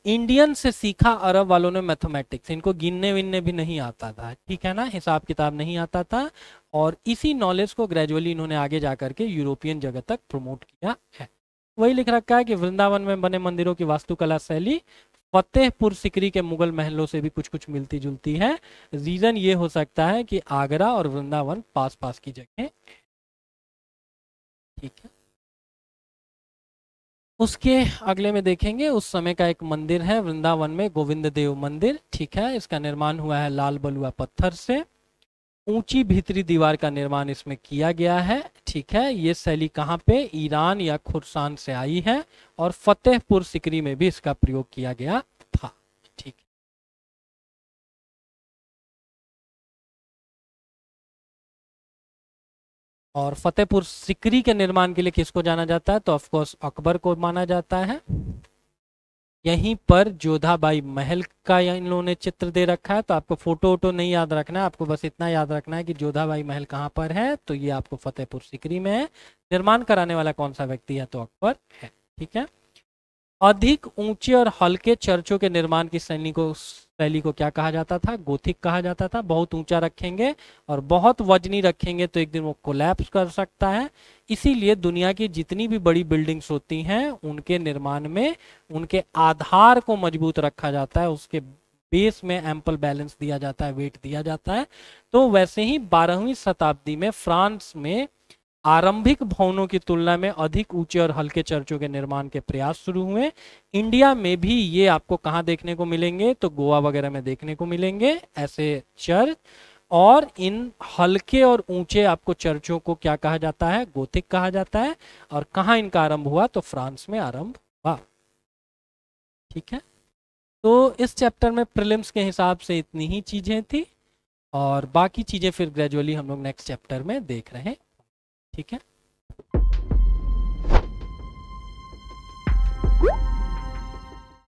इंडियन से सीखा अरब वालों ने मैथमेटिक्स, इनको गिनने विनने भी नहीं आता था, ठीक है ना, हिसाब किताब नहीं आता था, और इसी नॉलेज को ग्रेजुअली इन्होंने आगे जा करके यूरोपियन जगत तक प्रमोट किया है। वही लिख रखा है कि वृंदावन में बने मंदिरों की वास्तुकला शैली फतेहपुर सिकरी के मुगल महलों से भी कुछ कुछ मिलती जुलती है। रीजन ये हो सकता है कि आगरा और वृंदावन पास पास की जगह। ठीक है, उसके अगले में देखेंगे उस समय का एक मंदिर है वृंदावन में, गोविंद देव मंदिर। ठीक है, इसका निर्माण हुआ है लाल बलुआ पत्थर से, ऊंची भीतरी दीवार का निर्माण इसमें किया गया है। ठीक है, ये शैली कहाँ पे, ईरान या खुरसान से आई है, और फतेहपुर सिकरी में भी इसका प्रयोग किया गया था। ठीक, और फतेहपुर सिकरी के निर्माण के लिए किसको जाना जाता है, तो ऑफकोर्स अकबर को माना जाता है। यहीं पर जोधाबाई महल का इन लोगों ने चित्र दे रखा है, तो आपको फोटो वोटो नहीं याद रखना है, आपको बस इतना याद रखना है कि जोधाबाई महल कहाँ पर है, तो ये आपको फतेहपुर सिकरी में है। निर्माण कराने वाला कौन सा व्यक्ति है, तो अकबर है। ठीक है, अधिक ऊंचे और हल्के चर्चों के निर्माण की शैली को क्या कहा जाता था, गोथिक कहा जाता था। बहुत ऊंचा रखेंगे और बहुत वजनी रखेंगे तो एक दिन वो कोलैप्स कर सकता है, इसीलिए दुनिया की जितनी भी बड़ी बिल्डिंग्स होती हैं उनके निर्माण में उनके आधार को मजबूत रखा जाता है, उसके बेस में एम्पल बैलेंस दिया जाता है, वेट दिया जाता है। तो वैसे ही 12वीं शताब्दी में फ्रांस में आरंभिक भवनों की तुलना में अधिक ऊंचे और हल्के चर्चों के निर्माण के प्रयास शुरू हुए। इंडिया में भी ये आपको कहाँ देखने को मिलेंगे, तो गोवा वगैरह में देखने को मिलेंगे ऐसे चर्च। और इन हल्के और ऊंचे आपको चर्चों को क्या कहा जाता है, गोथिक कहा जाता है। और कहाँ इनका आरंभ हुआ, तो फ्रांस में आरंभ हुआ। ठीक है, तो इस चैप्टर में प्रीलिम्स के हिसाब से इतनी ही चीजें थी, और बाकी चीजें फिर ग्रेजुअली हम लोग नेक्स्ट चैप्टर में देख रहे हैं। ठीक है।